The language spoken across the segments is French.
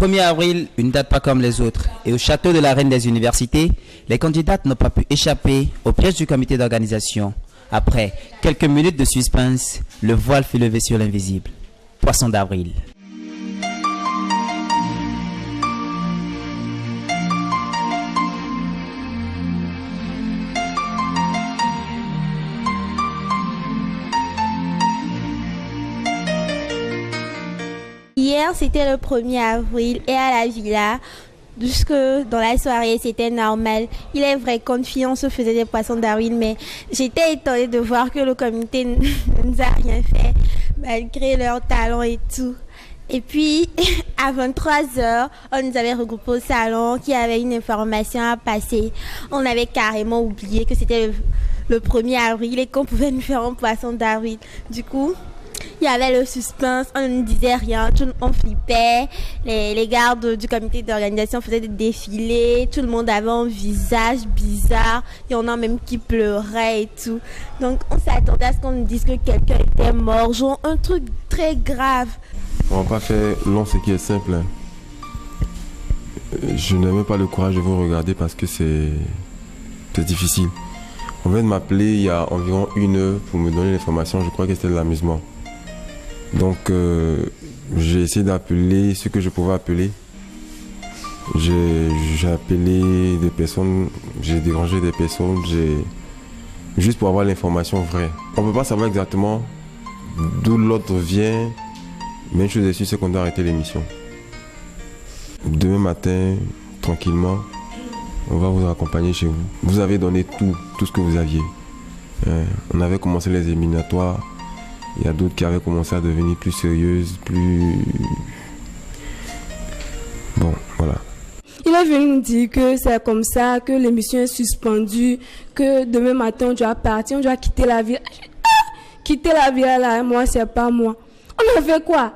1er avril, une date pas comme les autres. Et au château de la Reine des Universités, les candidates n'ont pas pu échapper au piège du comité d'organisation. Après quelques minutes de suspense, le voile fut levé sur l'invisible. Poisson d'avril. Hier, c'était le 1er avril et à la villa, jusque dans la soirée, c'était normal. Il est vrai qu'en fille, on se faisait des poissons d'avril, mais j'étais étonnée de voir que le comité ne nous a rien fait, malgré leur talent et tout. Et puis, à 23h, on nous avait regroupé au salon, qu'il y avait une information à passer. On avait carrément oublié que c'était le 1er avril et qu'on pouvait nous faire un poisson d'avril. Du coup, il y avait le suspense, on ne disait rien, on flippait, les gardes du comité d'organisation faisaient des défilés, tout le monde avait un visage bizarre, il y en a même qui pleuraient et tout. Donc on s'attendait à ce qu'on nous dise que quelqu'un était mort, genre un truc très grave. On va pas faire long, ce qui est simple. Je n'ai même pas le courage de vous regarder parce que c'est difficile. On vient de m'appeler il y a environ 1 heure pour me donner l'information, je crois que c'était de l'amusement. Donc j'ai essayé d'appeler ce que je pouvais appeler. J'ai appelé des personnes, j'ai dérangé des personnes, juste pour avoir l'information vraie. On ne peut pas savoir exactement d'où l'autre vient, mais une chose est sûre, c'est qu'on doit arrêter l'émission. Demain matin, tranquillement, on va vous accompagner chez vous. Vous avez donné tout ce que vous aviez. On avait commencé les éliminatoires. Il y a d'autres qui avaient commencé à devenir plus sérieuses, plus... Bon, voilà. Il est venu nous dire que c'est comme ça, que l'émission est suspendue, que demain matin on doit partir, on doit quitter la ville. Quitter la ville là, moi c'est pas moi. On a fait quoi?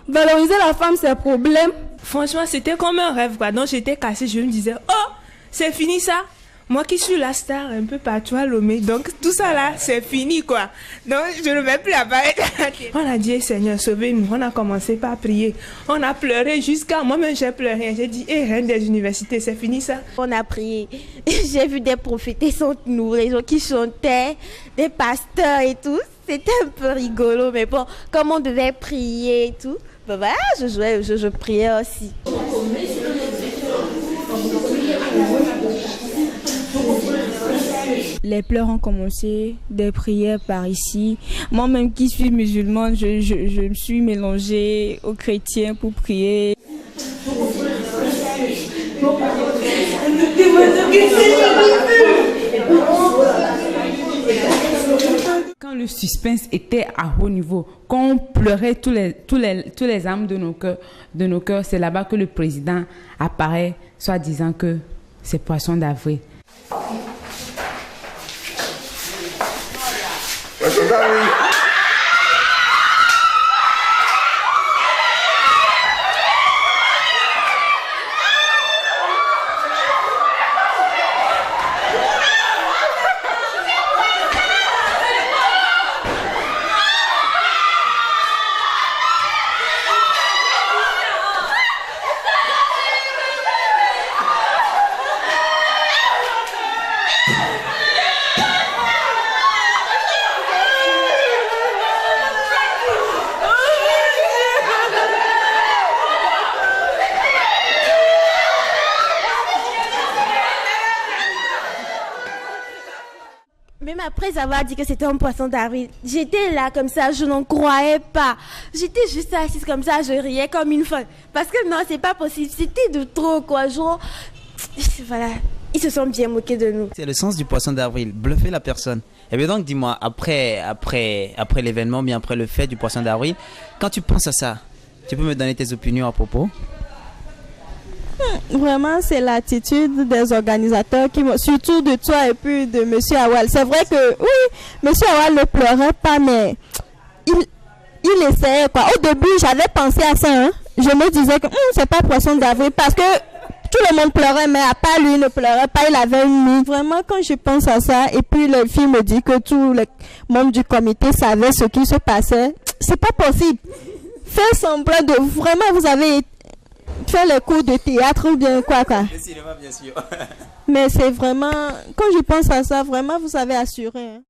Valoriser la femme, c'est un problème. Franchement, c'était comme un rêve, quoi. Donc j'étais cassée, je me disais, oh, c'est fini ça. Moi qui suis la star un peu partout à Lomé, donc tout ça là, c'est fini quoi. Donc je ne vais plus apparaître à la télé. On a dit, Seigneur, sauvez-nous. On a commencé par prier. On a pleuré jusqu'à moi-même, j'ai pleuré. J'ai dit, Reine des Universités, c'est fini ça. On a prié. J'ai vu des prophétesses entre nous, les gens qui chantaient, des pasteurs et tout. C'était un peu rigolo, mais bon, comme on devait prier et tout, ben voilà, je jouais, je priais aussi. Les pleurs ont commencé, des prières par ici. Moi-même qui suis musulmane, je me suis mélangée aux chrétiens pour prier. Quand le suspense était à haut niveau, quand on pleurait tous les âmes de nos cœurs, c'est là-bas que le président apparaît, soit disant que c'est poisson d'avril. Même après avoir dit que c'était un poisson d'avril, j'étais là comme ça, je n'en croyais pas. J'étais juste assise comme ça, je riais comme une folle. Parce que non, c'est pas possible, c'était de trop quoi, genre... Voilà, ils se sont bien moqués de nous. C'est le sens du poisson d'avril, bluffer la personne. Et bien donc dis-moi, après l'événement, bien après le fait du poisson d'avril, quand tu penses à ça, tu peux me donner tes opinions à propos? Vraiment, c'est l'attitude des organisateurs, surtout de toi et puis de M. Awal. C'est vrai que, oui, M. Awal ne pleurait pas, mais il essayait, quoi. Au début, j'avais pensé à ça, hein. Je me disais que c'est pas poisson d'avril, parce que tout le monde pleurait, mais à part lui, il ne pleurait pas, il avait une mine. Vraiment, quand je pense à ça, et puis le film me dit que tous les membres du comité savaient ce qui se passait, c'est pas possible. Faire semblant de... Vraiment, vous avez faire les cours de théâtre ou bien quoi. Le cinéma, bien sûr. Mais c'est vraiment, quand je pense à ça, vraiment, vous avez assuré. Hein.